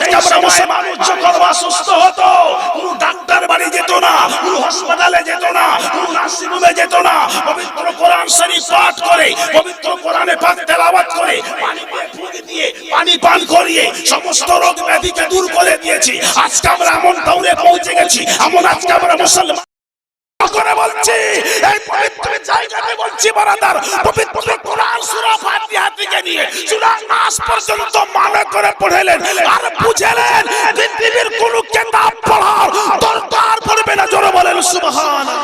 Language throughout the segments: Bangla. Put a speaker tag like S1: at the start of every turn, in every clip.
S1: আজকে আমরা মুসলমান যখন অসুস্থ হতো কোনো ডাক্তার বাড়ি যেত না, কোনো হাসপাতালে যেত না, কোনো নার্সিং হোমে যেত না, পবিত্র কোরআন শরীফ পাঠ করে, পবিত্র কোরআনে পাক তেলাওয়াত করে, পানি দিয়ে ফুঁক দিয়ে পানি পান করিয়ে সমস্ত রোগ ব্যাধিকে দূর করে দিয়েছি। আজকে আমরা এমন দৌড়ে পৌঁছে গেছি, এমন আজকে আমরা মুসলমান করে বলছি, এই পবিত্র জায়গাতে বলছি বারাদার, পবিত্র কোরআন সূরা ফাতিহা থেকে নিয়ে সূরা নাস পর্যন্ত মানে করে পড়লেন আর বুঝলেন পৃথিবীর কোন কিতাব পড়ার দরকার পড়বে না। জোরে বলেন সুবহানাল্লাহ।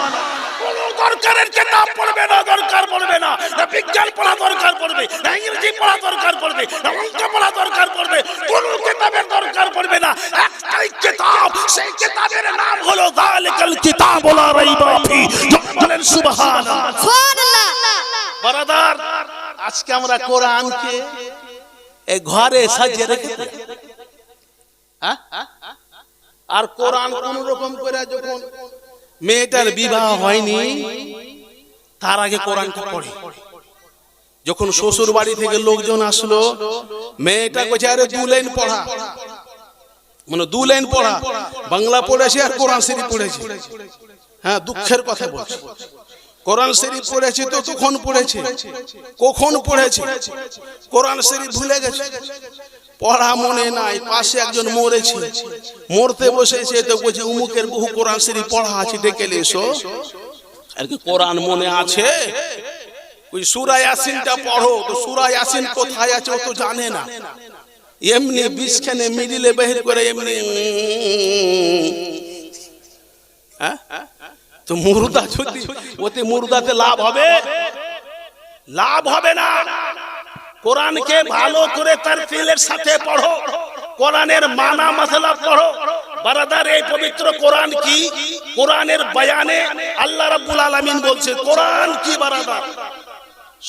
S1: কোন দরকারের কিতাব পড়বে না, দরকার পড়বে না। না বিজ্ঞান পড়া দরকার পড়বে, না ইংরেজি পড়া দরকার পড়বে, না অঙ্ক পড়া দরকার পড়বে, কোন কিতাবের দরকার পড়বে না। একটাই কিতাব, সেই কিতাবের নাম হলো যালিকাল কিতাবু লা রাইবা ফি। বলেন সুবহানাল্লাহ,
S2: সুবহানাল্লাহ।
S1: বারাদার, আজকে আমরা কোরআনকে এই ঘরে সাজিয়ে রেখেছি, হ্যাঁ? আর কোরআন কোন রকম করে যখন মেয়েটার বিবাহ হয়নি তার আগে কোরআনটা পড়ে, যখন শ্বশুর বাড়ি থেকে লোকজন আসলো মেয়েটা কইছে আরে 2 লাইন পড়া, মানে 2 লাইন পড়া, বাংলা পড়েছে আর কোরআন শরীফ পড়েছে। হ্যাঁ, দুঃখের কথা বলছি, কোরআন শরীফ পড়েছে তো কখন পড়েছে, কখন পড়েছে, কোরআন শরীফ ভুলে গেছে, পড়া মনে নাই। পাশে একজন মরেছে, মরতে বসেছে তো বলছে উমুকের বহু কোরআন শরীফ পড়া আছে, ডেকে এসো। আর কি কোরআন মনে আছে? ওই সূরা ইয়াসিনটা পড়ো, তো সূরা ইয়াসিন কোথায় আছে ও তো জানে না, এমনি বিছখানে মিডিলে বের করে এমনি, হ্যাঁ? তো মুর্দা যদি ওতে মুর্দাতে লাভ হবে? লাভ হবে না। কোরআনকে ভালো করে তার ফিলের সাথে পড়ো, কোরআনের মানা মাসলা পড়ো। বারাদার, এই পবিত্র কোরআন কি? কোরআনের বয়ানে আল্লাহ রাব্বুল আলামিন বলছে কোরআন কি বারাদার,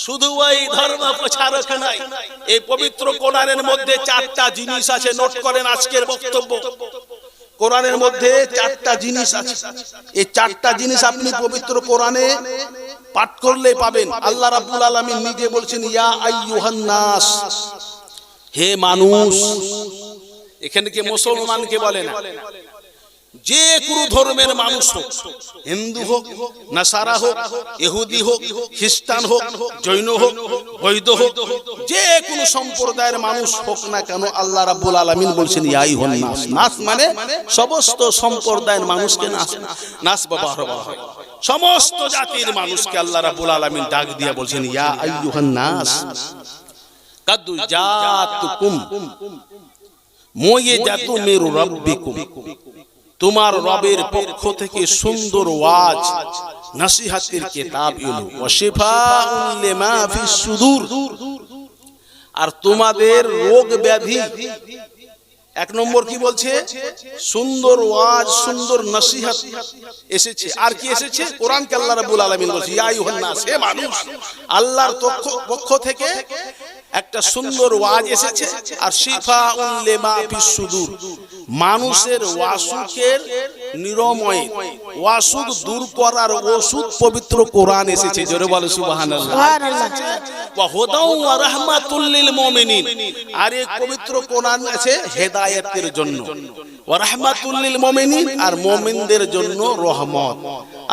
S1: শুধু ওই ধর্ম প্রচারক নাই। এই পবিত্র কোরআনের মধ্যে 4টা জিনিস আছে, নোট করেন আজকের বক্তব্য। কোরআনের মধ্যে 4টা জিনিস আছে, এই 4টা জিনিস আপনি পবিত্র কোরআনে পাঠ করলে পাবেন। আল্লাহ রাব্বুল আলামিন নিজে বলছেন ইয়া আইয়ুহান নাস, হে মানুষ। এখানে কি মুসলমানকে বলে না, যে কোনো ধর্মের মানুষ হোক, হিন্দু হোক, নাসারা হোক, ইহুদি হোক, খ্রিস্টান হোক, জৈন হোক, বৌদ্ধ হোক, যে কোনো সম্প্রদায়ের মানুষ হোক না কেন, আল্লাহ রাব্বুল আলামিন বলছেন ইয়া আইয়ুহান নাস। নাস মানে সমস্ত সম্প্রদায়ের মানুষকে নাস ব্যবহার করা হয়, সমস্ত জাতির মানুষকে আল্লাহ রাব্বুল আলামিন ডাক দিয়ে বলছেন ইয়া আইয়ুহান নাস কাদ জাতুকুম মুইজাতু মির রাব্বিকুম, তোমার রবের পক্ষ থেকে সুন্দর ওয়াজ নসিহতের কিতাব এলো, ওয়া শিফাউন লিমা ফিস সুদূর, আর তোমাদের রোগ ব্যাধি। 1 নম্বর কি বলছে? সুন্দর ওয়াজ, সুন্দর নসিহত এসেছে। আর কি এসেছে? কোরআনকে আল্লাহ রাব্বুল আলামিন বলছে ইয়া আইয়ুহান নাস, হে মানুষ, আল্লাহর পক্ষ থেকে একটা সুন্দর ওয়াজ এসেছে, আর শিফাউন লিমা ফিস সুদূর, মানুষের ওয়াসুকের নিরাময়, ওয়াসুক দূর করার ওষুধ পবিত্র কোরআন এসেছে। জোরে বলো সুবহানাল্লাহ। ওয়া হুদাউ ওয়া রাহমাতুল লিল মুমিনিন, আর এই পবিত্র কোরআন আছে হেদায়েতের জন্য, ওয়া রাহমাতুল লিল মুমিনিন, আর মুমিনদের জন্য রহমত।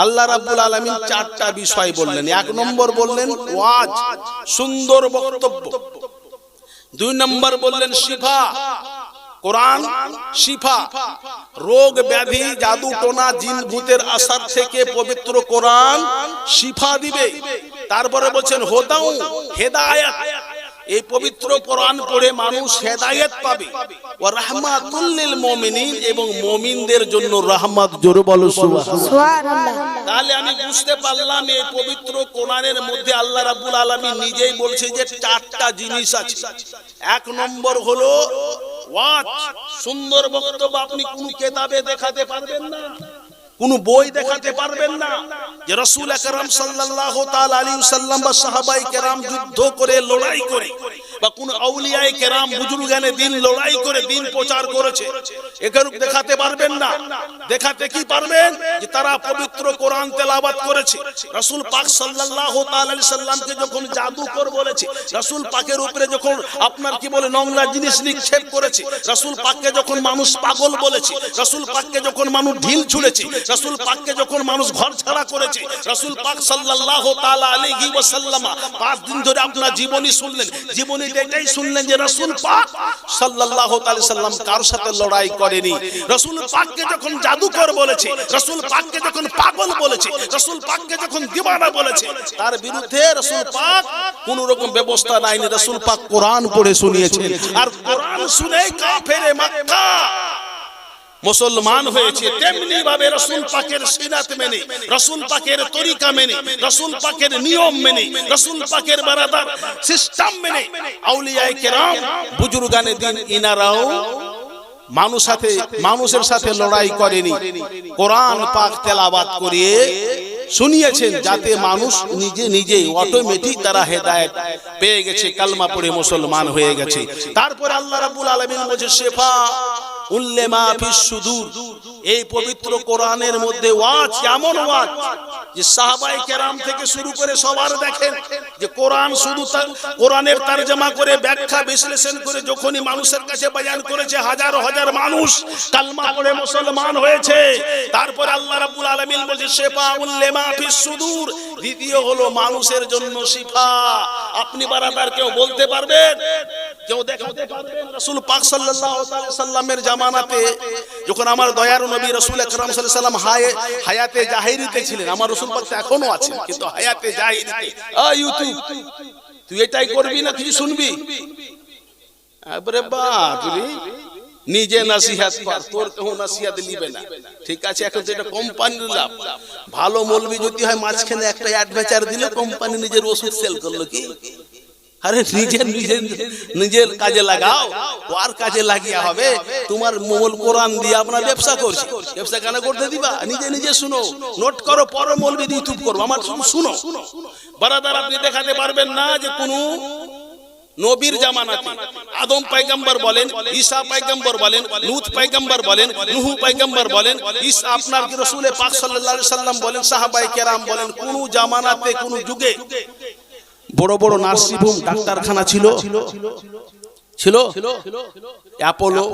S1: আল্লাহ রাব্বুল আলামিন 4টা বিষয় বললেন। 1 নম্বর বললেন ওয়াজ, সুন্দর বক্তব্য। 2 নম্বর বললেন শিফা, কোরআন শিফা, রোগ ব্যাধি জাদু টোনা জিন ভূতের আসার থেকে পবিত্র কোরআন শিফা দিবে। তারপরে বলছেন হুদাউ, হেদায়েত, এই পবিত্র কোরআন পড়ে মানুষ হেদায়েত পাবে। ওয়া রাহমাতুল লিল মুমিনিন, এবং মুমিনদের জন্য রহমত। জোরে বলো সুবহানাল্লাহ। তাহলে আমি বুঝতে পারলাম এই পবিত্র কোরআনের মধ্যে আল্লাহ রাব্বুল আলামিন নিজেই বলছে যে 4টা জিনিস আছে। 1 নম্বর হলো ওয়াজ, সুন্দর বক্তব্য। আপনি কোন কিতাবে দেখাতে পারবেন না, কোন বই দেখাতে পারবেন না যে রাসূল আকরাম সাল্লাল্লাহু তাআলা আলাইহি ওয়াসাল্লাম বা সাহাবায়ে কেরাম যুদ্ধ করে লড়াই করে বা কোন আউলিয়ায়ে কেরাম বুজুর্গানে দিন লড়াই করে দিন প্রচার করেছে, এগুলো দেখাতে পারবেন না। দেখাতে কি পারবেন? যে তারা পবিত্র কোরআন তেলাওয়াত করেছে। রাসূল পাক সাল্লাল্লাহু তাআলা আলাইহি সাল্লামকে যখন জাদুকর বলেছে, রাসূল পাকের উপরে যখন আপনার কি বলে নোংরা জিনিস নিক্ষেপ করেছে, রাসূল পাককে যখন মানুষ পাগল বলেছে, রাসূল পাককে যখন মানুষ ঢিল ছুঁড়েছে, রাসূল পাককে যখন মানুষ ঘর ছাড়া করেছে, রাসূল পাক সাল্লাল্লাহু তাআলা আলাইহি ওয়াসাল্লাম 5 দিন ধরে আপনার জীবনী শুনলেন, জীবনীতে এটাই শুনলেন যে রাসূল পাক সাল্লাল্লাহু তাআলা সাল্লাম কার সাথে লড়াই করেনি। রাসূল পাককে যখন জাদুকর বলেছে, রাসূল পাককে যখন পাগল বলেছে, রাসূল পাককে যখন দিওয়ানা বলেছে, তার বিরুদ্ধে রাসূল পাক কোন রকম ব্যবস্থা নাইনি। রাসূল পাক কোরআন পড়ে শুনিয়েছেন, আর কোরআন শুনে কাফেরে মক্কা মুসলমান হয়েছে। তেমনি ভাবে রাসূল পাকের সিরাত মেনে, রাসূল পাকের তরিকা মেনে, রাসূল পাকের নিয়ম মেনে, রাসূল পাকের বারাদার সিস্টেম মেনে আউলিয়ায়ে কেরাম বুজুর্গানে দিন ইনারাও মানুষের সাথে লড়াই করেনি, কোরআন পাক তেলাওয়াত করিয়ে শুনিয়েছেন, যাতে মানুষ নিজে নিজেই অটোমেটিক তারা হেদায়েত পেয়ে গেছে, কালমা পড়ে মুসলমান হয়ে গেছে। তারপর আল্লাহ রাব্বুল আলামিন বলেছে শিফা উল্লেমা ফিস সুদূর, এই পবিত্র কোরআনের মধ্যে ওয়াজ, এমন ওয়াজ যে সাহাবায়ে কেরাম থেকে শুরু করে সবার দেখেন যে কোরআন শুধু কোরআনের তরজমা করে ব্যাখ্যা বিশ্লেষণ করে যখনই মানুষের কাছে বয়ান করেছে, হাজার হাজার মানুষ কালমা পড়ে মুসলমান হয়েছে। তারপর আল্লাহ রাব্বুল আলামিন বলেছে শিফা উল্লেমা ফিস সুদূর, দ্বিতীয় হলো মানুষের জন্য শিফা। আপনি বারাদার কেউ বলতে পারবেন, কেউ দেখাতে পারবেন? রাসূল পাক সাল্লাল্লাহু আলাইহি সাল্লামের জামানাতে যখন আমার দয়ার নবী রাসূল আকরাম সাল্লাল্লাহু আলাইহি সাল্লাম হায়াতে জাহিরিতে ছিলেন, আমার রাসূল পাক এখনো আছেন, কিন্তু হায়াতে জাহিরিতে ইউটিউব তুই এটাই করবি না তুই শুনবি, আরে বাজরি নিজে নসিহত কর, তোর কেউ নসিহত নিবে না। ঠিক আছে, এখন যেটা কোম্পানির লাভ, ভালো মৌলবি যদি হয় মাঝখানে একটা অ্যাডভেঞ্চার দিলে কোম্পানি নিজের ওষুধ সেল করলো কি? আরে নিজের কাজে লাগাও, আর কাজে লাগিয়ে হবে। তোমার মূল কোরআন দিয়ে আপনার ব্যবসা করছে, ব্যবসা কেন করতে দিবা? নিজে নিজে শুনো, নোট করো, পরে মৌলবি ইউটিউব করবো, আমার শুনো। বারাদার আপনি দেখাতে পারবেন না যে কোন নবীর জামানাতে আদম পয়গম্বর বলেন, ঈসা পয়গম্বর বলেন, লূত পয়গম্বর বলেন, নূহ পয়গম্বর বলেন, ঈসা আপনার কি রাসূল পাক সাল্লাল্লাহু আলাইহি সাল্লাম বলেন, সাহাবায়ে কেরাম বলেন, কোন জামানাতে কোন যুগে বড় বড় নার্সিংহোম ডাক্তারখানা ছিল? অ্যাপোলো,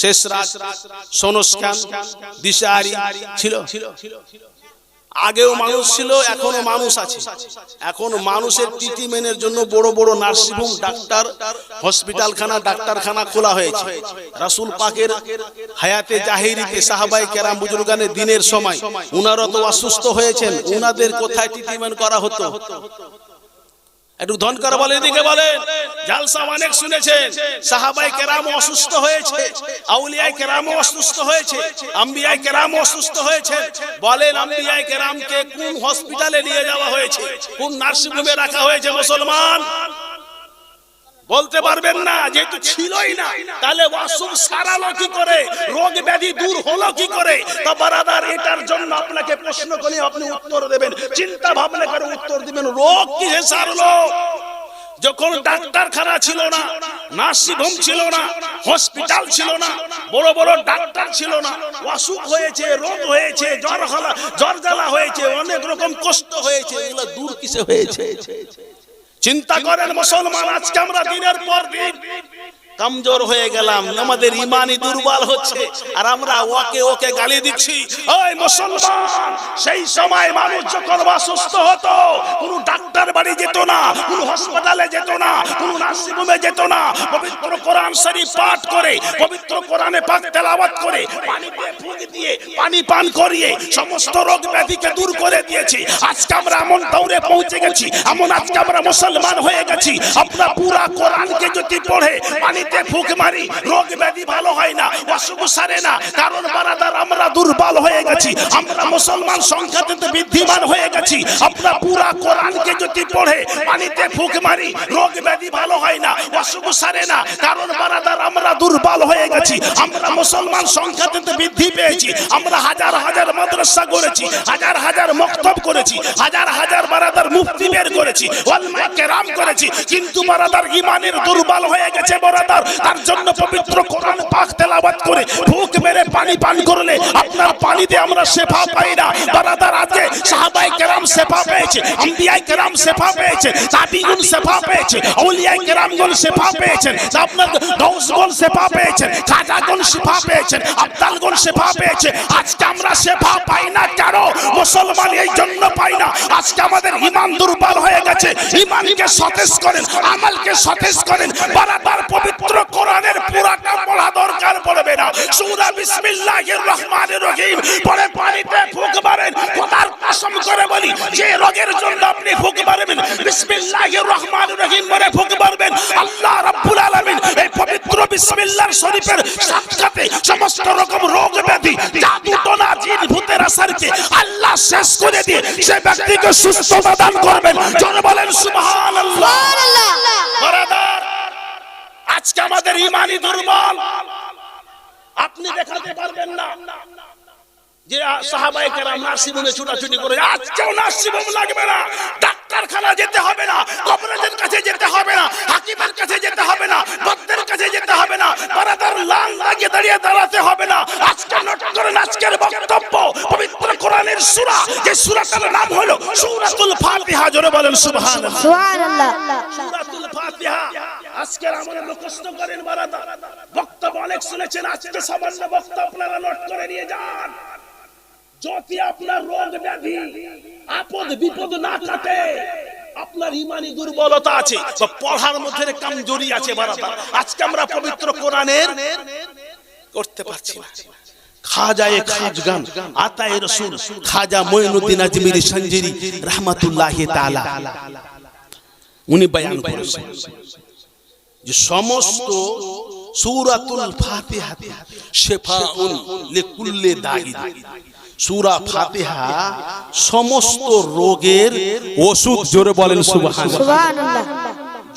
S1: শেষরাজ, সোনস্কান, দিশারি ছিল। আগেও মানুষ ছিল, এখনো মানুষ আছে। এখন মানুষের ট্রিটমেন্টের জন্য বড় বড় নার্সিংহোম, ডাক্তার, হসপিটালখানা, ডাক্তারখানা খোলা হয়েছে। রাসূল পাকের হায়াতে জাহিরিতে সাহাবায়ে কেরাম বুজুর্গানে দিনের সময় উনারা তো অসুস্থ হয়েছেন, উনাদের কোথায় ট্রিটমেন্ট করা হতো? একটু ধন করে বলে, এদিকে বলেন। জালসা অনেক শুনেছেন, সাহাবায়ে কেরাম অসুস্থ হয়েছে, আউলিয়ায়ে কেরাম অসুস্থ হয়েছে, আম্বিয়ায়ে কেরাম অসুস্থ হয়েছে। বলেন আম্বিয়ায়ে কেরামকে কোন হসপিটালে নিয়ে যাওয়া হয়েছে, কোন নার্সিং হোমে রাখা হয়েছে? মুসলমান বলতে পারবেন না, যেহেতু ছিলই না, তাহলে অসুখ সারালো কি করে, রোগ ব্যাধি দূর হলো কি করে? তা বারাদার, এটার জন্য আপনাকে প্রশ্ন করে আপনি উত্তর দেবেন, চিন্তা ভাবনা করে উত্তর দিবেন। রোগ কি সারলো? যখন ডাক্তারখানা ছিল না, নার্সিং হোম ছিল না, হসপিটাল ছিল না, বড় বড় ডাক্তার ছিল না, অসুখ হয়েছে, রোগ হয়েছে, জ্বর জ্বালা হয়েছে, অনেক রকম কষ্ট হয়েছে, এগুলো দূর কিসে হয়েছে? চিন্তা করেন মুসলমান, আজকে আমরা দিনের পর দিন কমজোর হয়ে গেলাম, আমাদের ইমানই দুর্বল হচ্ছে, আর আমরা ওকে গালি দিচ্ছি। ওই মুসলমান, সেই সময় মানুষ যখন অসুস্থ হতো, কোনো ডাক্তার বাড়ি যেত না, কোনো হাসপাতালে যেত না, কোনো নার্সিং হোমে যেত না, পবিত্র কোরআন শরীফ পাঠ করে, পবিত্র কোরআনে পাক তেলাওয়াত করে, পানিতে ফুঁক দিয়ে, পানি পান করিয়ে সমস্ত রোগ ব্যাধিকে দূর করে দিয়েছি। আজকে আমরা এমন দৌড়ে পৌঁছে গেছি, এমন আজকে আমরা মুসলমান হয়ে গেছি, আপনার পুরা কোরআনকে যদি পড়ে পানিতে পানিতে ফুঁক মারি, রোগ ব্যাধি ভালো হয় না, অসুখ সারে না। কারণ বারাদার আমরা দুর্বল হয়ে গেছি, আমরা মুসলমান সংখ্যাতে বৃদ্ধিমান হয়ে গেছি। আমরা পুরা কোরআনকে যদি পড়ে পানিতে ফুঁক মারি, রোগ ব্যাধি ভালো হয় না, অসুখ সারে না। কারণ বারাদার আমরা দুর্বল হয়ে গেছি, আমরা মুসলমান সংখ্যাতে বৃদ্ধি পেয়েছি। আমরা হাজার হাজার মাদ্রাসা করেছি, হাজার হাজার মক্তব করেছি, হাজার হাজার বারাদার মুফতি বের করেছি, উলামায়ে কেরাম করেছি। কিন্তু বারাদার ঈমানের দুর্বল হয়ে গেছে বারাদার। তার জন্য পবিত্র কোরআন পাক তেলাওয়াত করে ফুঁক মেরে পানি পান করলে আপনার পানিতে আমরা শেফা পাই না বারাদার। আজকে সাহাবায়ে কেরাম শেফা পেয়েছে, আম্বিয়ায়ে কেরাম শেফা পেয়েছে, তাবিঈন শেফা পেয়েছে, আউলিয়ায়ে কেরামগণ শেফা পেয়েছেন, আপনার গাউসগণ শেফা পেয়েছেন, খাজাগণ শেফা পেয়েছেন, আব্দালগণ শেফা পেয়েছে। আজকে আমরা শেফা পাই না কেন? মুসলমান এই জন্য পাই না, আজকে আমাদের ঈমান দুর্বল হয়ে গেছে। ঈমানকে সতেজ করেন, আমলকে সতেজ করেন। বারবার পবিত্র কোরআনের পুরাটা পড়া দরকার পড়বে না। সূরা বিসমিল্লাহির রহমানির রহিম পড়ে পানিতে ফুঁক মারেন। খোদার কসম করে বলি, যে রোগের জন্য আপনি ফুঁক মারবেন, বিসমিল্লাহির রহমানির রহিম বলে ফুঁক মারবেন, আল্লাহ রাব্বুল আলামিন এই পবিত্র বিসমিল্লাহ শরীফের সাক্ষাতে সমস্ত রকম রোগ ব্যাধি, জাদু টোনা, জিন ভূতের আসরকে আল্লাহ শেষ করে দিয়ে সে ব্যক্তিকে সুস্থতা দান করবেন। জোরে বলেন সুবহানাল্লাহ। বারাদার, আজকে আমাদের ঈমানি দুর্বল। আপনি দেখাতে পারবেন না যে সাহাবায়ে কেরাম নার্সিংহোমে ছুটাছুটি করে, আজকেও নার্সিংহোম লাগবে না, ডাক্তারখানা যেতে হবে না, কবরেজের কাছে যেতে হবে না, হাকিমের কাছে যেতে হবে না, বদ্দের কাছে যেতে হবে না, বারাদার লাল লাগিয়ে দাঁড়িয়ে দাঁড়াতে হবে না। আজকে নোট করেন আজকের বক্তব্য, পবিত্র কোরআনের সূরা, যে সূরাটার নাম হলো সূরাতুল ফাতিহা। জোরে বলেন সুবহানাল্লাহ।
S2: সুবহানাল্লাহ।
S1: সূরাতুল ফাতিহা আজকের আমলে মুখস্থ করেন বারাদার। বক্তব্য অনেক শুনেছেন, আজকে সামান্য বক্তব্য আপনারা নোট করে নিয়ে যান। যদি আপনার রোগ ব্যাধি আপদ বিপদ না কাটে, আপনার ঈমানি দুর্বলতা আছে, তো পড়ার মধ্যে কমজোরি আছে বারাদার। আজকে আমরা পবিত্র কোরআনের করতে পারছি না। খাজায়ে খাজগান আতায়ে রাসূল খাজা মঈনুদ্দিন আজমিরি সঞ্জিরি রাহমাতুল্লাহি তাআলা উনি বয়ান করেছেন যে সমস্ত সূরাতুল ফাতিহা শিফাউন লিকুল্লি দাঈ। সূরা ফাতিহা সমস্ত রোগের ওষুধ। জোরে বলেন সুবহানাল্লাহ।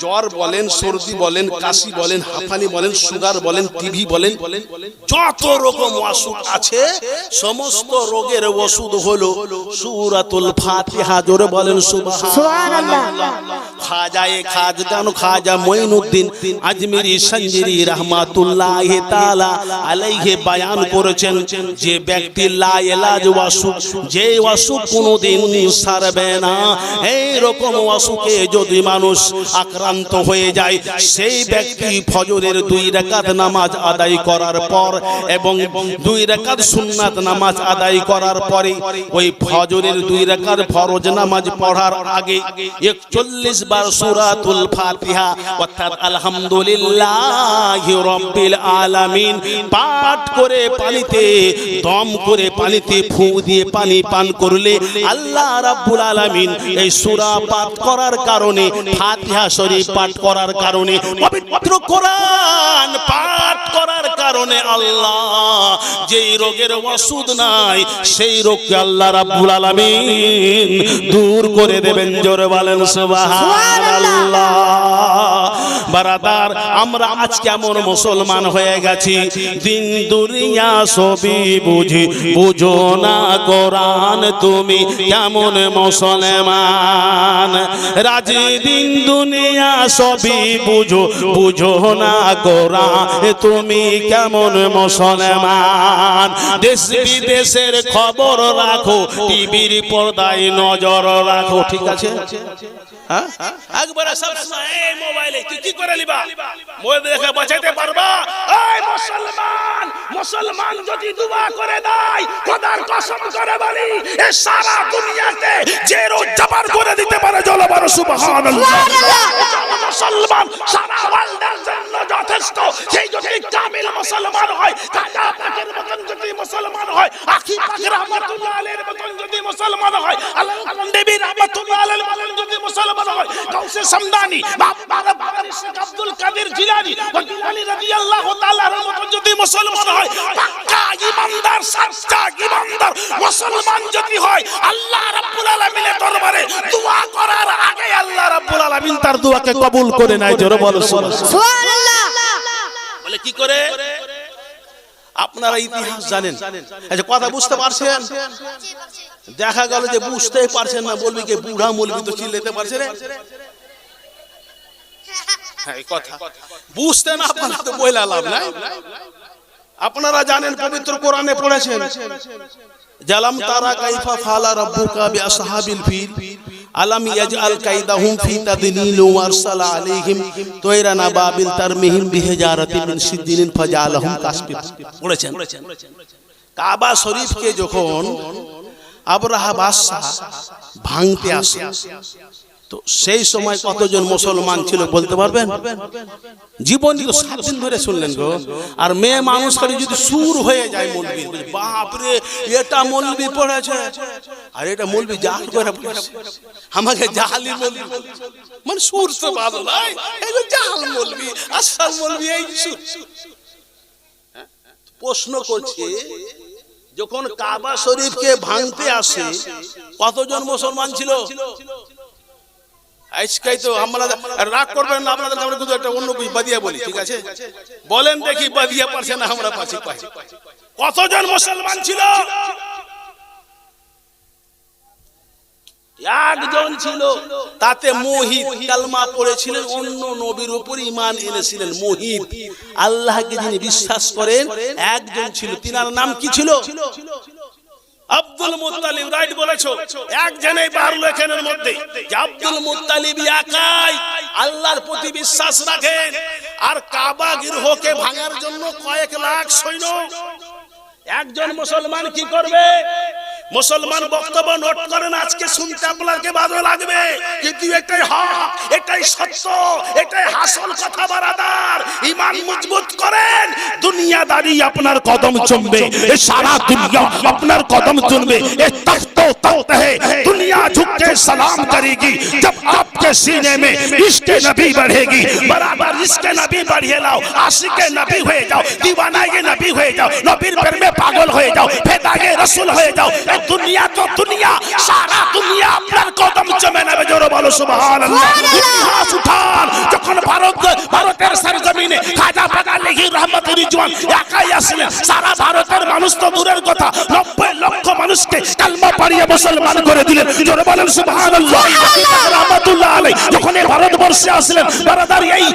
S1: জ্বর বলেন, সর্দি বলেন, কাশি বলেন, হাঁপানি বলেন, সুগার বলেন, টিভি বলেন, যত রকম অসুখ আছে সমস্ত রোগের ওষুধ হলো সূরাতুল ফাতিহা। জোরে বলেন সুবহানাল্লাহ। খাজায়ে খাজগান খাজা মঈনুদ্দিন আজমিরি সঞ্জিরি রাহমাতুল্লাহি তাআলা আলাইহি বয়ান করেছেন, যে ব্যক্তি লা ইলাজ ওয়াসুখ, যে অসুখ কোনোদিন সারবে না, এই রকম অসুখে যদি মানুষ আক্রান্ত হয়ে যায়, সেই ব্যক্তি ফজরের 2 রাকাত নামাজ আদায় করার পর এবং 2 রাকাত সুন্নাত নামাজ আদায় করার পরে ওই ফজরের 2 রাকাত ফরজ নামাজ পড়ার আগে 41 বার সূরাতুল ফাতিহা অর্থাৎ আলহামদুলিল্লাহি রাব্বিল আলামিন পাঠ করে পানিতে দম করে পানিতে ফু দিয়ে পানি পান করলে আল্লাহ রাব্বুল আলামিন এই সূরা পাঠ করার কারণে, ফাতিহা শরীফ পাঠ করার কারণে, পবিত্র কোরআন পাঠ করার কারণে আল্লাহ যেই রোগের ওষুধ নাই সেই রোগকে আল্লাহ রাব্বুল আলামিন দূর করে দেবেন। জোরে বলেন সুবহানাল্লাহ। বারাদার, আমরা আজ কেমন মুসলমান হয়ে গেছি, দিন দুনিয়া সবই বুঝি, বুঝো না কোরআন তুমি কেমন মুসলমান। রাজি দিন দুনিয়া সবই বুঝো, বুঝো না কোরআন তুমি কেমন মুসলমান। দেশ বিদেশের খবর রাখো, টিভির পর্দায় নজর রাখো। ঠিক আছে? একবারে সবসময় এই মোবাইলে কি করে লিবা, মোবাইল দেখে বাঁচাইতে পারবা? এই মুসলমান, মুসলমান যদি দুয়া করে দেয়, খোদার কসম করে বলি, এই সারা দুনিয়াতে যে রোজ জবর করে দিতে পারে। জোরে বলো সুবহানাল্লাহ। মুসলমান সারা ওয়ার্ল্ডের জন্য জন্য যথেষ্ট। সেই যদি কামিল মুসলমান হয়, খাজা পাকের মতন যদি মুসলমান হয়, আখি পাক রহমাতুল্লাহ আলাইহির মতন যদি মুসলমান হয়, আল্লাহ নবী রহমাতুল্লাহ আলাইহির মতন যদি মুসলমান হয়, গাউসে সামদানি বাবা শেখ আব্দুল কাদের জিলানী ওয়ালি রাদিয়াল্লাহু তাআলার মতন যদি মুসলমান হয়, পাক্কা ঈমানদার সাচ্চা ঈমানদার মুসলমান যদি হয়, আল্লাহ রাব্বুল আলামিনের দরবারে দোয়া করার আগে আল্লাহ রাব্বুল আলামিন তার দোয়াকে কবুল করে নেয়। জোরে বলো সুবহানাল্লাহ। বলে কি করে? আপনারা ইতিহাস জানেন, আচ্ছা কথা বুঝতে পারছেন? দেখা গেল যে বুঝতেই পারছেন না, বলবি কি বুড়া মৌলবি তো চিল্লাতে পারছে রে। হ্যাঁ কথা বুঝতে না পারলে তো বইলা লাভ নাই। আপনারা জানেন পবিত্র কোরআনে পড়েছেন, জালাম তারা কাইফা ফালা রাব্বুকা বিআসহাবিল ফিল আলাম ইয়াজআল কাইদাহুম ফি তাদলিল ওয়া আরসালা আলাইহিম তায়রান আবাবিল তারমিহিম বিহিজারাতিন মিন সিদ্দিন ফাজালাহুম কাসফিন। পড়েছেন? কাবা শরীফকে যখন আবরাহা বাদশা ভাঙতে আসে, তো সেই সময় কতজন মুসলমান ছিল বলতে পারবেন? জীবন 7 দিন ধরে শুনলেন গো। আর মেয়ে মানুষ করে যদি সুর হয়ে যায় মৌলবি, বাপ রে এটা মৌলবি পড়েছে আর এটা মৌলবি জাল করে পড়েছে, আমাকে জাহালি মৌলবি মানে সুর তো ভালো নাই, এটা জাল মৌলবি, আসল মৌলবি এই সুর। প্রশ্ন করছে, যখন কাবা শরীফকে ভাঙতে আসে কতজন মুসলমান ছিল? আজকাই তো আমরা রাগ করবেন না, আপনাদের আমরা কিন্তু একটা অন্য কিছু বাদিয়া বলি, ঠিক আছে? বলেন দেখি বাদিয়া পারছে না, আমরা পাচ্ছি। কতজন মুসলমান ছিল? একজন ছিল, তাতে মুহিত কালমা পড়েছিলেন, অন্য নবীর উপর ঈমান এনেছিলেন। মুহিত আল্লাহকে যিনি বিশ্বাস করেন একজন ছিল, তিনার নাম কি ছিল? Abdul Muttalib. রাইট বলেছো, একজনই বাড়লো এখানের মধ্যে যে আব্দুল মুত্তালিব একাই আল্লাহর প্রতি বিশ্বাস রাখেন, আর কাবা গৃহকে ভাঙার জন্য কয়েক লাখ সৈন্য। একজন মুসলমান কি করবে? মুসলমান বক্তব্য নোট করেন, আজকে শুনতে আপনাকে ভালো লাগবে, কিন্তু এটাই হক, এটাই সত্য, এটাই আসল কথা। বারাদার ঈমান মজবুত করেন, দুনিয়াদারি আপনার কদম চুমবে, এই সারা দুনিয়া আপনার কদম চুমবে। এই তख्तो तख्त है, दुनिया झुक के सलाम करेगी जब आपके सीने में इश्क नबी बढ़ेगी। बराबर इश्क नबी बढ़िए लाओ, आशिक नबी হয়ে যাও, दीवानाए नबी হয়ে যাও, নবীর প্রেমে পাগল হয়ে যাও, ফেদায়ে রাসূল হয়ে যাও। দুনিয়া তো দুনিয়া, সারা দুনিয়া আপনার কদম চুমে নেবে। জোরে বলো সুবহানাল্লাহ। ইতিহাস উঠান, যখন ভারতের সরজমিনে খাজা পাগালিহি রহমত রিজওয়ান একাই আসলেন, সারা ভারতের মানুষ তো দূরের কথা 90 লক্ষ মানুষকে কালমা পড়িয়ে মুসলমান করে দিলেন। জোরে বলেন সুবহানাল্লাহ। রহমাতুল্লাহ আলাইহি যখন এই ভারতবর্ষে আসলেন, বারাদার এই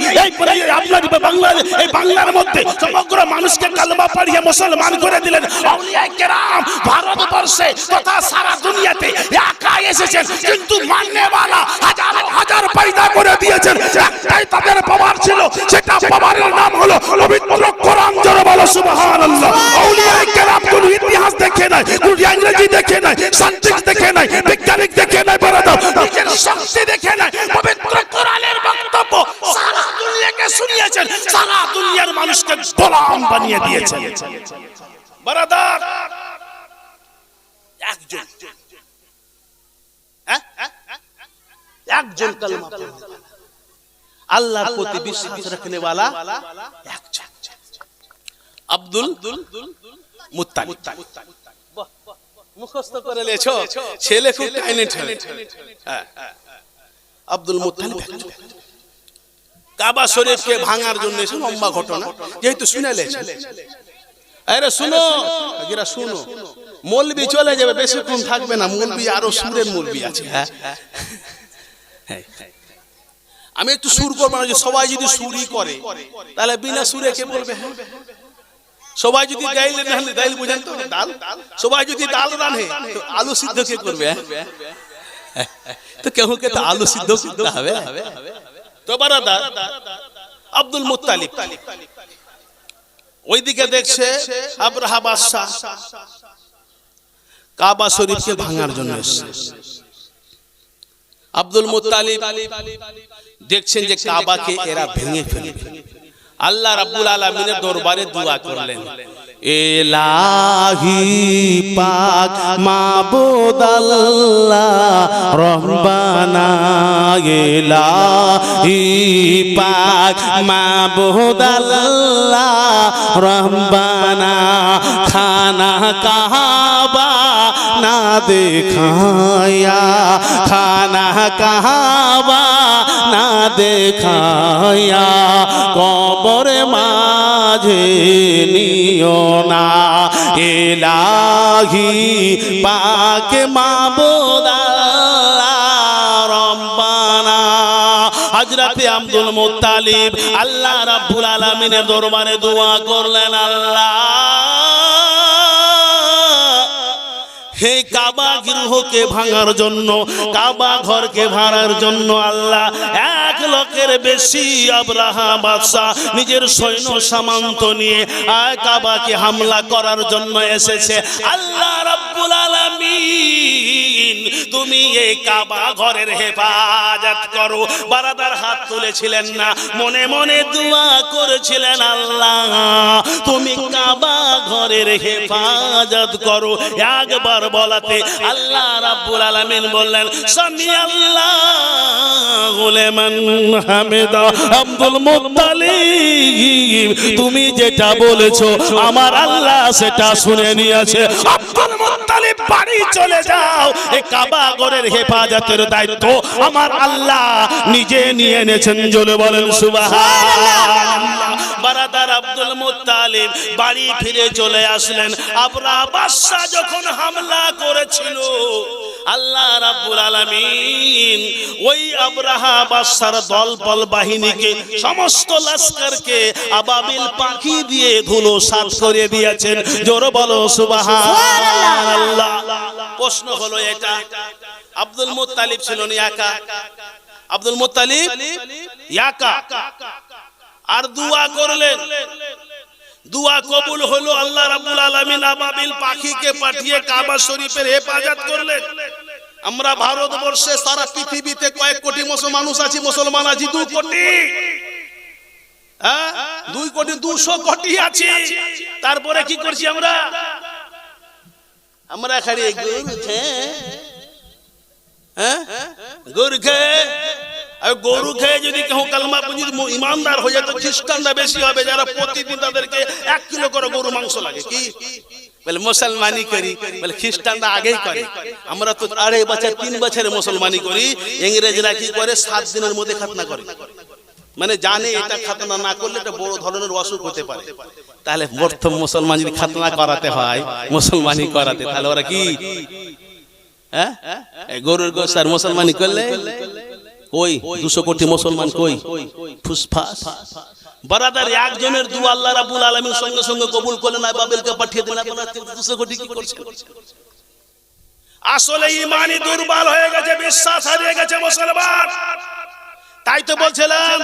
S1: আপনার বাংলাদেশ, এই বাংলার মধ্যে সমগ্র মানুষকে কালমা পড়িয়ে মুসলমান করে দিলেন। আউলিয়ায়ে কেরাম ভারতবর্ষে তথা সারা দুনিয়াতে একাই এসেছেন, কিন্তু মাননেওয়ালা হাজার হাজার পয়দা করে দিয়েছেন। একটাই তাদের পাওয়ার ছিল, সেটা পাওয়ারের নাম হলো পবিত্র কোরআন। জোরে বলো সুবহানাল্লাহ। আউলিয়ায়ে কেরাম কোন ইতিহাস দেখে নাই, কোন ইংরেজি দেখে নাই, সায়েন্টিস্ট দেখে নাই, বিজ্ঞানিক দেখে নাই, বারাদার নিজের শক্তি দেখে নাই, পবিত্র কোরআনের বক্তব্য সারা দুনিয়াকে শুনিয়েছেন, সারা দুনিয়ার মানুষকে গোলাম বানিয়ে দিয়েছেন। বারাদার একজন কালেমা আল্লাহর প্রতি বিশ্বাস রাখনে वाला একজন, আব্দুল মুত্তালিব। মুখস্থ করে লেছো, ছেলে খুব ট্যালেন্টেড। আব্দুল মুত্তালিব কাবা শরীফকে ভাঙার জন্য এসে লম্বা ঘটনা, যেহেতু শুনে লেছেন। আরে শুনো, এরা শুনো, মৌলবি চলে যাবে, বেশিক্ষণ থাকবে না। মৌলবি আরো সুরের মৌলবি আছে। আমি একটু সুর করবো না, সবাই যদি সুরই করে তাহলে বিনা সুরে কে বলবে? সবাই যদি ডাইল বুঝেন তো ডাল, সবাই যদি ডাল রাঁধে তো আলু সিদ্ধ কে করবে? তো কেউ কে তো আলু সিদ্ধ করতে হবে। তো বারাদার আব্দুল মুত্তালিব ওইদিকে দেখছে আবরাহা বাদশা কাবা শরীফকে ভাঙার জন্য এসেছে। আব্দুল মুত্তালিব দেখছেন যে কাবাকে এরা ভেঙে ফেলবে, আল্লাহ রাব্বুল আলামিনের দরবারে দোয়া করলেন,
S2: ইলাহি পাক মাবুদ আল্লাহ রব্বানা, ইলাহি পাক মাবুদ আল্লাহ রব্বানা, খানা কাবা না দেখায়া, খানা কাবা না দেখায়া, কবর মাঝে নিও না, ইলাহি পাক মাবুদ আল্লাহ রব্বানা। হযরতে আব্দুল মুত্তালিব আল্লাহ রাব্বুল আলামিনের দরবারে দোয়া করলেন, আল্লাহ হে কাবা গৃহকে ভাঙার জন্য, কাবা ঘরকে ভাঙার জন্য আল্লাহ 1 লক্ষের বেশি আবরাহা বাদশা নিজের সৈন্য সামন্ত নিয়ে কাবাকে হামলা করার জন্য এসেছে। আল্লাহ রাব্বুল আলামিন তুমি এই কাবা ঘরের হেফাজত করো। বারাদার হাত তুলেছিলেন না, মনে মনে দোয়া করেছিলেন, আল্লাহ তুমি কাবা ঘরের হেফাজত করো। একবার বলাতে আল্লাহ রাব্বুল আলামিন বললেন, সামি আল্লাহু লিমান হামিদা। আব্দুল মুত্তালিব তুমি যেটা বলেছো আমার আল্লাহ সেটা শুনে নিয়েছে। আব্দুল মুত্তালিব বাড়ি চলে যাও, এই কাবা ঘরের হেফাজতের দায়িত্ব আমার আল্লাহ নিজে নিয়ে এনেছেন। জোরে বলেন সুবহানাল্লাহ। বারাদার আব্দুল মুত্তালিব বাড়ি ফিরে চলে আসলেন। আবরাহা বাদশা যখন হামলা করেছিল, আল্লাহ রাব্বুল আলামিন ওই আবরাহা বাদশার দলবল বাহিনীকে, সমস্ত লস্করকে আবাবিল পাখি দিয়ে ধুলোসাৎ করে দিয়েছেন। জোরে বলো সুবহানাল্লাহ। প্রশ্ন হলো এটা, আব্দুল মুত্তালিব ছিলেন একা, আব্দুল মুত্তালিব একা, আর দোয়া করলেন, দোয়া কবুল হলো। আল্লাহ রাব্বুল আলামিন আবাবিল পাখিকে পাঠিয়ে কাবা শরীফের হেফাজত করলেন। আমরা ভারতবর্ষে সারা পৃথিবীতে কয়েক কোটি মানুষ আছি, মুসলমান আছি 2 কোটি, 2 কোটি 200 কোটি আছে। তারপরে কি করছি আমরা? আমরা খালি গরু খেয়ে, গরু খেয়ে যদি কেউ কালমা পড়ে ইমানদার হয়ে যায় তো খ্রিস্টানরা বেশি হবে, যারা প্রতিদিন তাদেরকে 1 কিলো করে গরু মাংস লাগে। কি বলে মুসলমানি করি, বলে খ্রিস্টানরা আগেই করে, আমরা তো 2.5 বছর 3 বছরে মুসলমানি করি। ইংরেজরা কি করে 7 দিনের মধ্যে খাতনা করে, মানে জানে এটা খাতনা না করলে এটা বড় ধরনের অসুখ হতে পারে। তাহলে প্রথম মুসলমান যদি খাতনা করাতে হয়, মুসলমানি করাতে, তাহলে ওরা কি গরুর গোশত আর মুসলমানি করলে কই 200 কোটি মুসলমান কই ফুসফাস। বারাদার একজনের দোয়া আল্লাহ রাব্বুল আলামিন সঙ্গে সঙ্গে কবুল করলেন, বাবেলকে পাঠিয়ে দিলেন। 200 কোটি কি করছে? আসলে ঈমানই দুর্বল হয়ে গেছে, বিশ্বাস হারিয়ে গেছে মুসলমান। তাই তো বলছিলাম,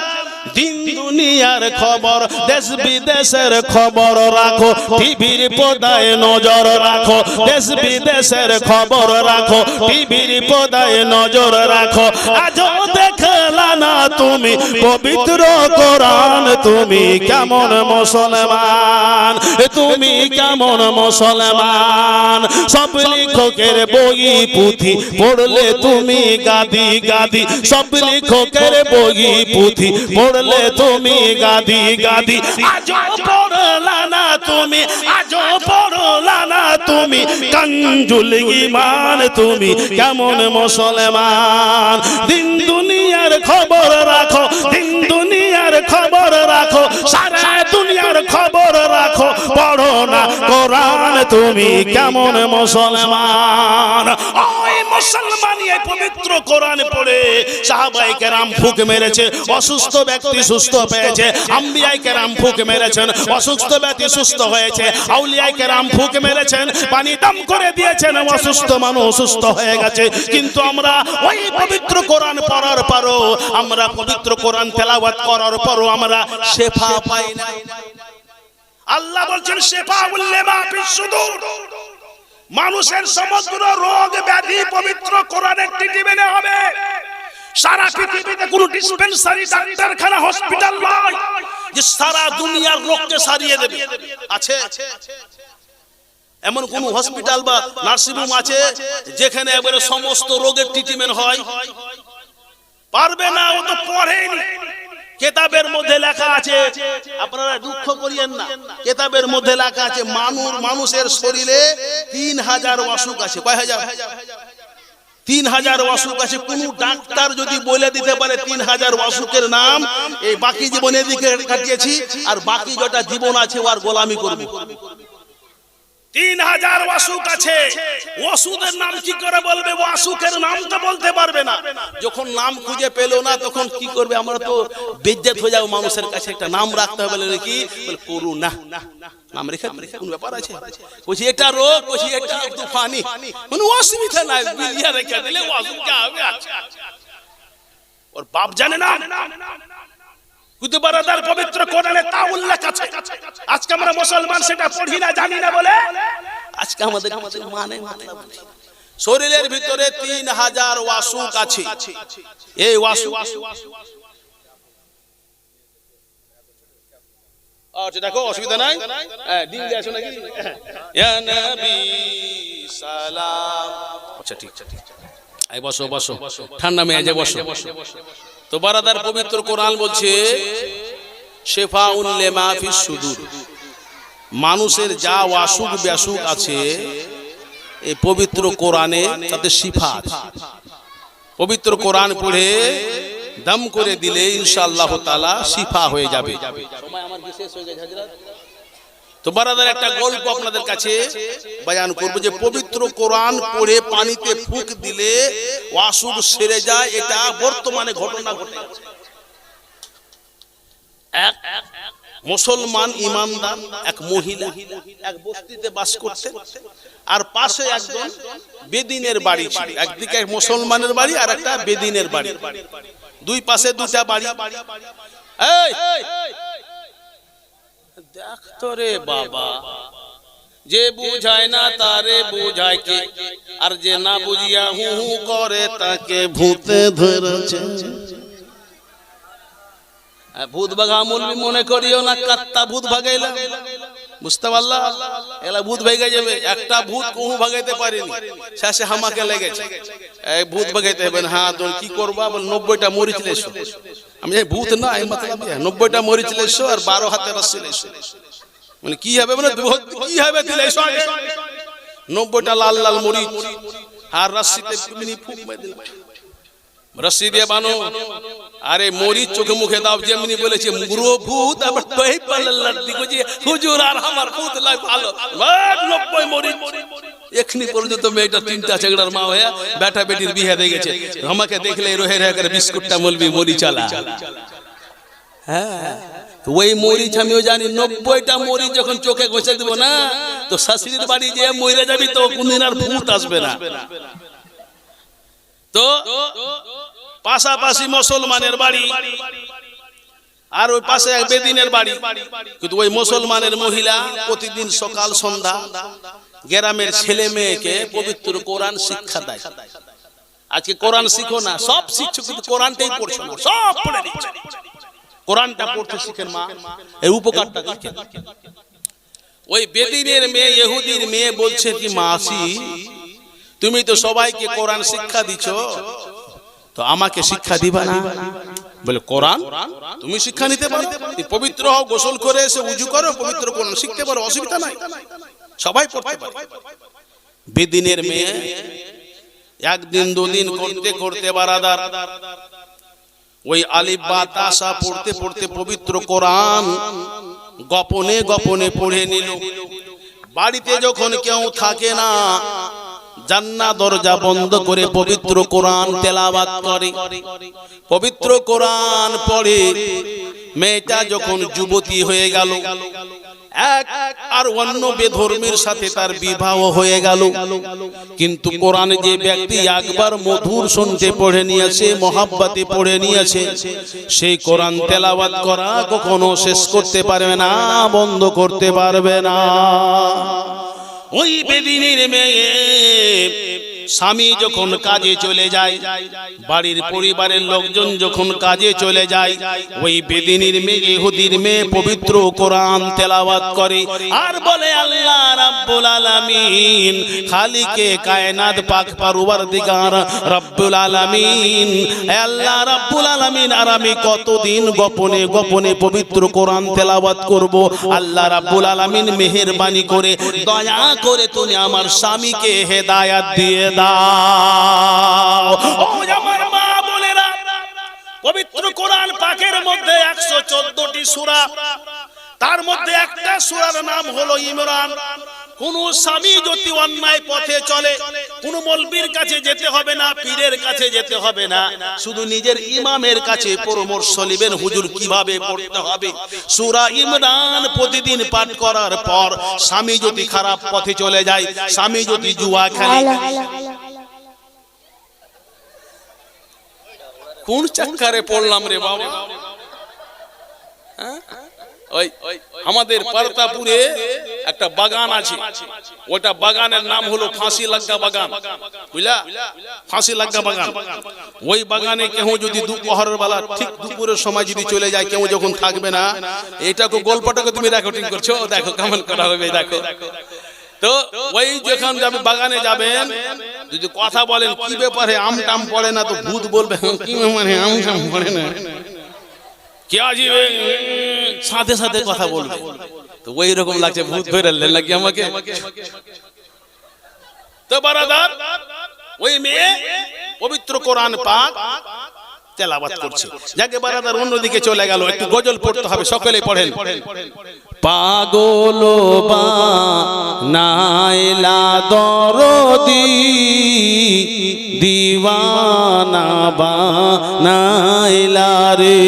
S2: দিন দুনিয়ার খবর, দেশ বিদেশের খবর রাখো, টিভির পর্দায় নজর রাখো, দেশ বিদেশের খবর রাখো, টিভির পর্দায় নজর রাখো। আজও দেখলা না তুমি পবিত্র কোরআন, তুমি কেমন মুসলমান, তুমি কেমন মুসলমান। সব লেখকের বই পুঁথি পড়লে তুমি গাদি গাদি, সব লেখকের বই পুঁথি পড়লে তুমি গাদি গাদি। আজও পড়লা না তুমি, আজও পড়লা না তুমি কাঞ্জুল ঈমান, তুমি কেমন মুসলমান। দিন দুনিয়ার খবর রাখো, দিন দুনিয়ার খবর রাখো, সারা দুনিয়ার খবর রাখো, পড়ো না কোরআন, তুমি কেমন মুসলমান। ওই মুসলমান এই পবিত্র কোরআন পড়ে সাহাবায়ে কেরাম ফুক মেরেছে, অসুস্থ ব্যক্তি সুস্থ পেয়েছে। আম্বিয়ায়ে কেরাম ফুক মেরেছেন, অসুস্থ ব্যক্তি সুস্থ হয়েছে। আউলিয়ায়ে কেরাম ফুক মেরেছেন, পানি দাম করে দিয়েছেন, অসুস্থ মানুষ সুস্থ হয়ে গেছে। কিন্তু আমরা ওই পবিত্র কোরআন পড়ার পরও, আমরা পবিত্র কোরআন তেলাওয়াত করার পরও আমরা শেফা পাই না। আল্লাহ বলছেন শেফাউল লিমা ফিস সুদূর, মানুষের সমগ্র রোগ ব্যাধি পবিত্র কোরআনের ট্রিটমেন্টে হবে। সারা পৃথিবীতে কোনো ডিসপেন্সারি, ডাক্তারখানা, হসপিটাল নয় যে সারা দুনিয়ার রোগকে সারিয়ে দেবে? আছে? এমন কোন হসপিটাল বা নার্সিং হোম আছে যেখানে এবারে সমস্ত রোগের ট্রিটমেন্ট হয়? পারবে না, ও তো পড়েনি। কিতাবের মধ্যে লেখা আছে, আপনারা দুঃখ করিয়েন না, কিতাবের মধ্যে লেখা আছে মানুষের শরীরে 3000 অসুখ আছে। কয় হাজার? 3000 অসুখ আছে। কোন ডাক্তার যদি বলে দিতে পারে 3000 অসুখের নাম, এই বাকি জীবন এদিকে কাটিয়েছি আর বাকি যটা জীবন আছে ওর গোলামি করব। 3000 অসুখ আছে, ওষুধের নাম কি করে বলবে? ও অসুখের নাম তো বলতে পারবে না। যখন নাম খুঁজে পেলো না তখন কি করবে? আমরা তো বেজ্জত হয়ে যাবো। মানুষের কাছে একটা নাম রাখতে হবে, বলে কি করুণা নাম রেখে কোন ব্যাপার আছে? বলছি এটা রোগ, বলছি এটা তুফানি, কোনো অসুবিধা নাই, বিলিয়া রেখে দিলে অসুবিধা হবে। ওর বাপ জানে না? কিন্তু বারাদার পবিত্র কোরআনে তা উল্লেখ আছে। আজকে আমরা মুসলমান সেটা পড়ি না, জানি না বলে আজকে আমাদের মানে শরীরের ভিতরে 3000 অসুখ আছে। এই অসুখ আচ্ছা দেখো, অসুবিধা নাই। ডিম দিয়ে আসো নাকি? ইয়া নবী সালাম। আচ্ছা ঠিক ঠিক, এই বসো বসো, ঠান্ডা মেয়ে বসো। তো বারাদার পবিত্র কোরআন বলছে শিফাউন লিমা ফিস সুদূর, মানুষের যা অসুখ বিসুখ আছে এই পবিত্র কোরআনে তাতে শিফা আছে। পবিত্র কোরআন পড়ে দম করে দিলে ইনশাআল্লাহ তাআলা শিফা হয়ে যাবে। সময় আমার বিশেষ হয়ে গেছে হযরত। তো বারাদার একটা গল্প আপনাদের কাছে বয়ান করব যে পবিত্র কোরআন পড়ে পানিতে ফুঁক দিলে অসুখ সেরে যায়। এটা বর্তমানে ঘটনা ঘটে। এক মুসলমান ইমানদার এক মহিলা এক বস্তিতে বাস করতেন, আর পাশে একজন বেদিনের বাড়ি ছিল। একদিকে মুসলমানের বাড়ি আর একটা বেদিনের বাড়ি, দুই পাশে দুটা বাড়ি। এই দেখ তো রে বাবা, যে বুঝায় না তারে বুঝায় কে, আর যে না বুঝিয়া হু হু করে তাকে ভূতে ধরেছে। ভূত ভাগা মনে করিও না, কাত্তা ভূত ভাগাইলা, বুঝতে পারলা? এলা ভূত ভাগাই যাবে। একটা ভূত কোহু ভাগাইতে পারেনি, শেষে হামাকে লেগেছে। এই ভূত ভাগাইতে হবে না। হ্যাঁ, তোর কি করবা? বল 90টা মরিচ লেছো। আমি এই ভূত না, এই মতলব 90টা মরিচ লেছো আর 12 হাতে রস্সি লেছো। মানে কি হবে? মানে কি হবে? দিলে 90টা লাল লাল মরিচ আর রস্সিতে তুমি ফুক মেরে দিলে, রস্সি দিয়ে বানো। আরে মরিচ চোখে মুখে দাও, যেমনি বলেছে মুরো ভূত। আবার তোই পাল্লার দিকে যে হুজুর আর আমার ভূত লাই ভালো 90 মরিচ। এখনি পর্যন্ত মেয়েটা 3টা ছেগড়ার মা হয়ে বেটা বেটির বিয়ে হয়ে গেছে। আমাকে দেখলে রোহে রোহে করে বিস্কুটটা বলবি মরিচালা। হ্যাঁ, ওই মরিচ আমিও জানি। 90টা মরিচ যখন চোখে ঘষে দেবো না, তো শাশুড়ির বাড়ি যে মরে যাবি, তো কোনদিন আর ভূত আসবে না। তো পাশাপাশি মুসলমানের বাড়ি আর ওই পাশে এক বেদিনের বাড়ি। কিন্তু ওই মুসলমানের মহিলা প্রতিদিন সকাল সন্ধ্যা গ্রামের ছেলে মেয়েকে পবিত্র কোরআন শিক্ষা দেয়। আজকে কোরআন শিখো না, সব শিখছো কিন্তু কোরআনটাই পড়ছো না, সব পড়ে নিচ্ছ। কোরআনটা পড়তে শিখেন মা, এই উপকারটা দেখেন। ওই বেদিনের মেয়ে, ইহুদির মেয়ে বলছে কি, মাসি তুমি তো সবাইকে কোরআন শিক্ষা দিচ্ছ, তো আমাকে শিক্ষা দিবা না? বলে কোরআন তুমি শিক্ষা নিতে পারো, পবিত্র হও, গোসল করে এসে উজু করো, পবিত্র কোরআন শিখতে পারো, অসুবিধা নাই, সবাই পড়তে পারে। বেদিনের মেয়ে একদিন দুদিন করতে করতে বারাদার ওই আলিফ বা তাসা পড়তে পড়তে পবিত্র কোরআন গোপনে গোপনে পড়ে নিল। বাড়িতে যখন কেউ থাকে না, জান্নাত দরজা বন্ধ করে পবিত্র কোরআন তেলাওয়াত করে, পবিত্র কোরআন পড়ে। মেয়েটা যখন যুবতী হয়ে গেল, এক আর অন্য বেধর্মীর সাথে তার বিবাহ হয়ে গেল। কিন্তু কোরআন যে ব্যক্তি একবার মধুর শুনতে পড়ে নিয়েছে, মহাব্বতে পড়ে নিয়েছে, সেই কোরআন তেলাওয়াত করা কখনো শেষ করতে পারবে না, বন্ধ করতে পারবে না। ওই বেদিনের মেয়ে
S1: স্বামী যখন কাজে চলে যায়, বাড়ির পরিবারের লোকজন যখন কাজে চলে যায়, ওই বেদিনীর মেয়ে, ইহুদির মেয়ে পবিত্র কোরআন তেলাওয়াত করে আর বলে আল্লাহ রাব্বুল আলামিন, খালিকে কায়নাত পাক পরওয়ারদিগার রাব্বুল আলামিন, আল্লাহ রাব্বুল আলামিন, আর আমি কতদিন গোপনে গোপনে পবিত্র কোরআন তেলাওয়াত করব। আল্লাহ রাব্বুল আলামিন মেহেরবানি করে দয়া করে তুমি আমার স্বামীকে হেদায়েত দিয়ে দাও। ও আমার মা বোনেরা, পবিত্র কোরআন পাকের মধ্যে 114টি সূরা, তার মধ্যে একটা সূরার নাম হলো ইমরান। কোন স্বামী যদি অন্যায় পথে চলে, কোন মৌলবীর কাছে যেতে হবে না, পীরের কাছে যেতে হবে না, শুধু নিজের ইমামের কাছে পরামর্শ নেবেন হুজুর কিভাবে পড়তে হবে। সূরা ইমরান প্রতিদিন পাঠ করার পর স্বামী যদি খারাপ পথে চলে যায়, স্বামী যদি জুয়া খেলে, কোন চক্করে পড়লাম রে বাবা, ওই আমাদের পারতাপুরে একটা বাগান আছে, ওটা বাগানের নাম হলো ফাঁসি লাগা বাগান, বুঝলা, ফাঁসি লাগা বাগান। ওই বাগানে কেউ যদি দুপুরের বেলা ঠিক দুপুরের সময় যদি চলে যায়, কেউ যখন থাকবে না, এটাকে গল্পটাকে তুমি রেকর্ডিং করছো, দেখো কেমন করা হবে, দেখো তো। ওই যখন যাবে বাগানে যাবেন, যদি কথা বলেন কি ব্যাপারে আম টাম পড়ে না, তো ভূত বলবে কি মানে আম টাম পড়ে না, কে আসবে, সাথে সাথে কথা বলবে। তো ওই রকম লাগছে ভূত ধরে লাগি আমাকে। তো বারাদার, ওই মেয়ে পবিত্র কোরআন পাক তেলাওয়াত করছে। যাকে বারাদার অন্যদিকে চলে গেল, একটু গজল পড়তে হবে, সকলে পড়েন। পাগল বানাইলা দরদি, দিওয়ানা বানাইলা রে,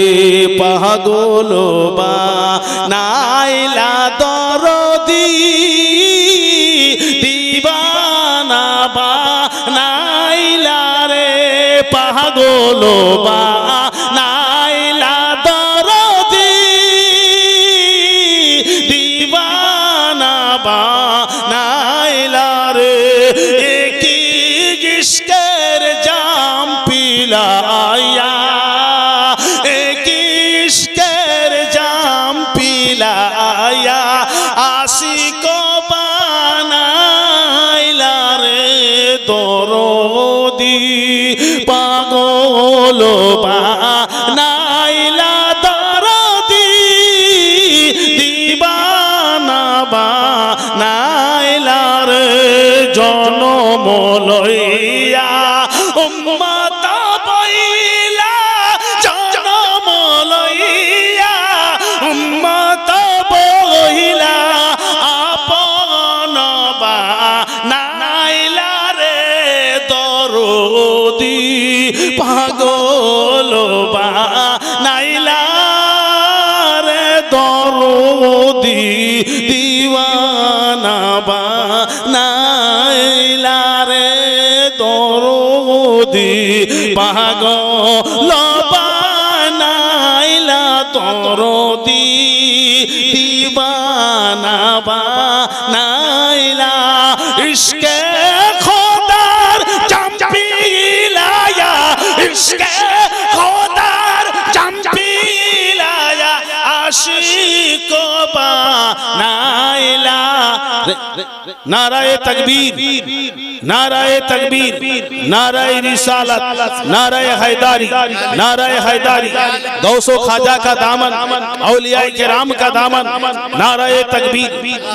S1: পাগল বানাইলা দরদি, দিওয়ানা বানাইলা রে, পাগল বানাইলা দরদি, দিওয়ানা বানাইলা রে, কি ইশকের জাম পিলায়া, কি ইশকের জাম পিলায়া, আশিক বানাইলা রে দরদি, পাগল বানাইলা দরদি, দিওয়ানা বানাইলা রে, জনম লইয়া উম্মত বইলা, জনম লইয়া উম্মত বইলা, আপন বানাইলা রে দরদি, পাগল বানাইলা রে দরদি, দিওয়ানা বানাইলা রে দরদি, পাগল বানাইলা দরদি, দিওয়ানা বানাইলা, ইশকে খোদার জাম পিলায়া, ইশকে খোদার জাম পিলায়া, আশিক বানাইলা। নারায়ে তাকবীর, নারায়ে তাকবীর, নারায়ে रिसालत, नाराए हैदारी, नाराए हैदारी, गौसो खाजा का दामन, औलियाए किराम का दामन, नाराए तकबीर,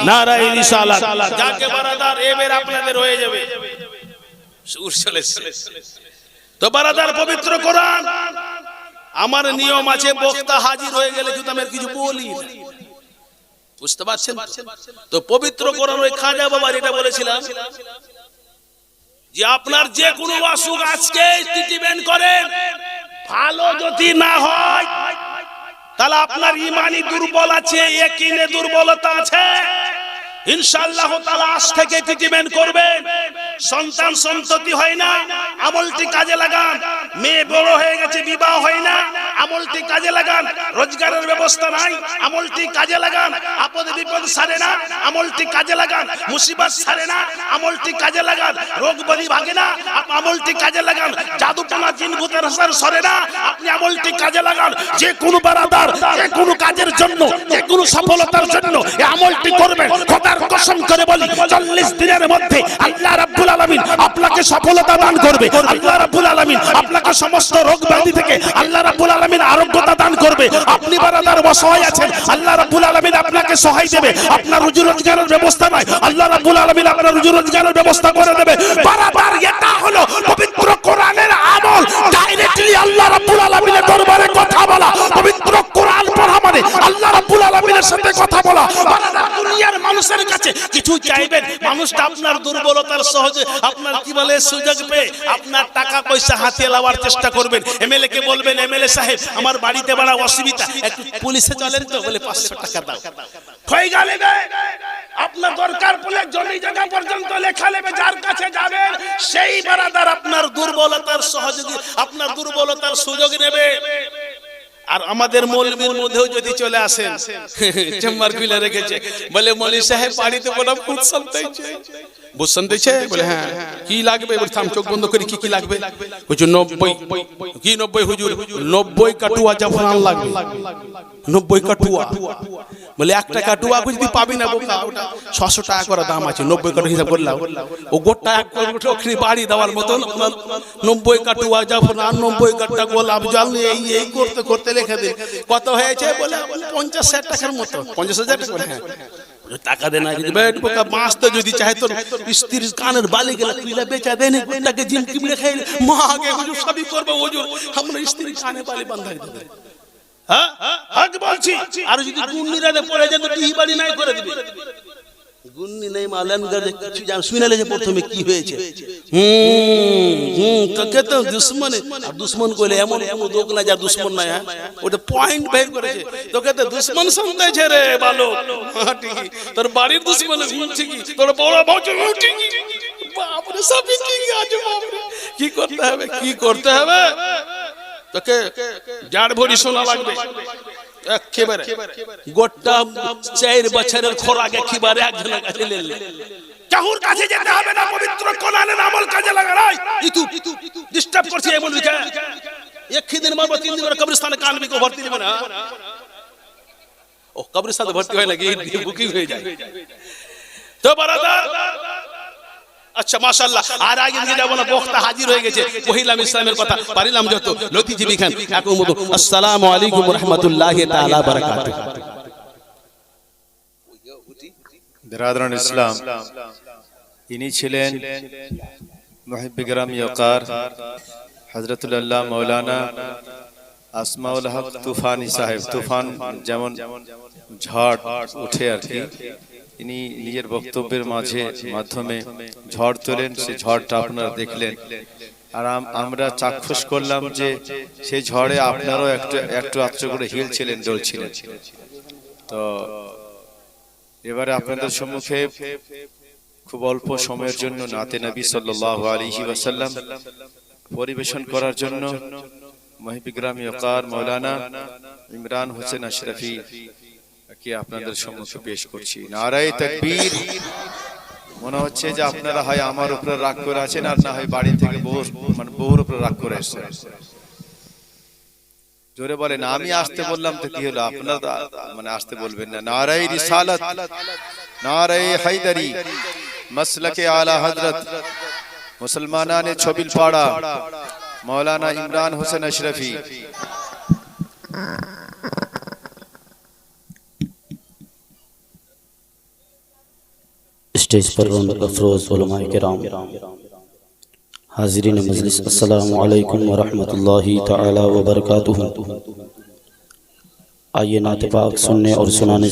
S1: नाराए रिसालत। जाके बारादार ए मेरा আপনাদের হয়ে যাবে, সুর চলেছে। তো বারাদার পবিত্র কোরআন, আমার নিয়ম আছে বক্তা হাজির হয়ে গেলে কিন্তু আমি কিছু বলি না, বুঝতে পারছেন? তো পবিত্র কোরআন ওই খাজা বাবার এটা বলেছিলাম যে আপনার যে কোনো অসুখ আজকে ট্রিটমেন্ট করেন, ভালো যদি না হয় তাহলে আপনার ইমানি দুর্বল আছে, ইয়াকিনে দুর্বলতা আছে,
S2: ইনশাআল্লাহ তাআলা আজ থেকে ট্রিটমেন্ট করবেন। সন্তান সন্ততি হয় না, আমলটি কাজে লাগান। মেয়ে বড় হয়ে গেছে, বিবাহ হয় না, আমলটি কাজে লাগান। রোজগারের ব্যবস্থা নাই, আমলটি কাজে লাগান। আপদ বিপদ সারে না, আমলটি কাজে লাগান। মুসিবত সারে না, আমলটি কাজে লাগান। রোগ ব্যাধি ভাগে না, আমলটি কাজে লাগান। জাদুটোনা জিন ভূতের আসার সরে না, আপনি আমলটি কাজে লাগান। যে কোনো বারাদার যে কোনো কাজের জন্য, যে কোনো সফলতার জন্য এই আমলটি করবেন। খোদার কসম করে বলি 40 দিনের মধ্যে আল্লাহ রাব্বুল আলামিন আপনাকে সফলতা দান করবে। আল্লাহ রাব্বুল আলামিন আপনাকে সমস্ত রোগ ব্যাধি থেকে আল্লাহ রাব্বুল আলামিন আরোগ্যতা দান করবে। আপনি বারাদার অসহায় আছেন, আল্লাহ রাব্বুল আলামিন আপনাকে সহায় দেবে। আপনার রুজি রোজগারের ব্যবস্থা নাই, আল্লাহ রাব্বুল আলামিন আপনার রুজি রোজগারের ব্যবস্থা করে দেবে। বারাদার এটা হলো পবিত্র কোরআনের আমল। ডাইরেক্টলি আল্লাহ রাব্বুল আলামিনের দরবারে কথা বলা, পবিত্র কোরআন পড়া মানে আল্লাহ রাব্বুল আলামিনের সাথে কথা বলা। বারাদার দুনিয়ার মানুষের কাছে কিছু চাইবেন, মানুষটা আপনার দুর্বলতার সহজে আপনার কি বলে সুযোগ পেয়ে আপনার টাকা পয়সা হাতে লাওয়ার চেষ্টা করবেন। এমএলএ কে বলবেন, এমএলএ সাহেব আমার বাড়িতে বড় অসুবিধা, একটু পুলিশে চলেন তো, বলে 500 টাকা দাও। হয়ে গেলে আপনার দরকার পড়লে জমি জায়গা পর্যন্ত লেখা নেবে, যার কাছে যাবেন সেই বারাদার আপনার দুর্বলতার সহযোগী, আপনার দুর্বলতার সুযোগ নেবে। আর আমাদের মৌলবীর মধ্যেও যদি চলে আসেন, চেম্বার খুলে রেখেছে, বলে মৌলভী সাহেব বাড়িতে বড় ভূত শুনতেছে, ভূত শুনতেছে, বলে হ্যাঁ কি লাগবে, বলে থাম চোখ বন্ধ করে কি লাগবে, হুজুর 90 কি 90 হুজুর 90 কাটুয়া জাফরান লাগবে, 90 কাটুয়া। বলে একটা কাটুয়া যদি পাবি না বোকা, ওটা 600 টাকা করে দাম আছে, 90 কাটুয়া হিসাব করলাম, ও গোটা এক টকরি বাড়ি দেওয়ার মতন 90 কাটুয়া জাফরান, 90 কাটা গোলাপ জল, এই করতে করতে লিখে দিন। কত হয়েছে, বলে 50,000 টাকার মতো, 50,000 টাকা। হ্যাঁ টাকা দেনা, যদি বেট বোকা বাঁচতে যদি চাহে তোর স্ত্রীর কানের বালি গেলে তুইলা বেচা দেনে, তাকে জিম কিমড়ে খাই মা আগে হুজুর সবই করবে, হুজুর আমরা স্ত্রীর কানে বালি বাঁধাই দেবে। হ্যাঁ হক বলছি। আর যদি গুন্নিরাতে পড়ে যায় তো টিহি বাড়ি নাই করে দিবে। গুন্নি নেই মালেন গড়ে কিছু জান শুনালে যে প্রথমে কি হয়েছে। কাকে তো দুশমন, আর দুশমন কইলে এমন এমন লোক না যা দুশমন না, ওটা পয়েন্ট বের করেছে। তোকে তো দুশমন শুনতেছে রে বালক, হ্যাঁ ঠিকই, তোর বাড়ির দুশমন ঠিকই, তোর বড় ভাউজ ঠিকই, বাপ রে সবই ঠিকই আছে। বাপ রে কি করতে হবে, কি করতে হবে, তোকে জাড় ভরি সোনা লাগবে একেবারে। গোটা 4 বছরের খোরাক একেবারে একজনের কাছে নিলে, কাহুর কাছে যেতে হবে না, পবিত্র কোরআনের আমল কাজে লাগা। নাই ইতু ডিস্টার্ব করছে এমন লিখা, এক দিন মারবো 3 দিন কবরস্থানে কানবি কো ভর্তি দিবে না। ও কবরস্থানে ভর্তি হয় নাকি, বুকিং হয়ে যায় তো বারাদার। আচ্ছা মাশাআল্লাহ, আর আগে নিয়ে যাব না, বক্তা হাজির হয়ে গেছে, কহিলাম ইসলামের কথা, পারিলাম যত লতিজি খান। আসসালামু আলাইকুম ওয়া রাহমাতুল্লাহি তাআলা ওয়া বারাকাতুহু।
S3: বিরাদরান ইসলাম, ইনি ছিলেন মুহিব্বে গ্রামি ওয়াকার হযরতুল আল্লাহ মাওলানা আসমাউল হক তুফানি সাহেব। তুফান যেমন ঝড় উঠে আর কি, তিনি নিজের বক্তব্যের মাধ্যমে ঝড় তোলেন। সেই ঝড়টা আপনারা দেখলেন, আর আমরা চাক্ষুষ করলাম যে সেই ঝড়ে আপনারাও একটু আত্র করে হিলছিলেন, জ্বলছিলেন। তো এবারে আপনাদের সম্মুখে খুব অল্প সময়ের জন্য নাতে নবী সাল্লাল্লাহু আলাইহি ওয়াসাল্লাম পরিবেশন করার জন্য মুহিব্বে গ্রামি ওয়াকার মাওলানা ইমরান হোসেন আশরাফি কে আপনাদের সম্মুখে পেশ করছি। নারায়ে তাকবীর। মনে হচ্ছে যে আপনারা হয় আমার উপরে রাগ করে আছেন, আর না হয় বাড়ি থেকে বউর উপরে রাগ করে এসেছেন। জোরে বলেন, আমি আসতে বললাম তো কি হলো, আপনারা মানে আসতে বলবেন না। নারায়ে রিসালাত, নারায়ে হায়দারি, মাসলাকে আলা হযরত মুসলমানানে ছবিল পাড়া মাওলানা ইমরান হোসেন আশরাফি।
S4: स्टेज पर रौनक अफरोज उलमाए किराम, हाज़रीन मजलिस, अस्सलामु अलैकुम व रहमतुल्लाहि तआला व बरकातुहू। आइए नात पाक सुनने और सुनाने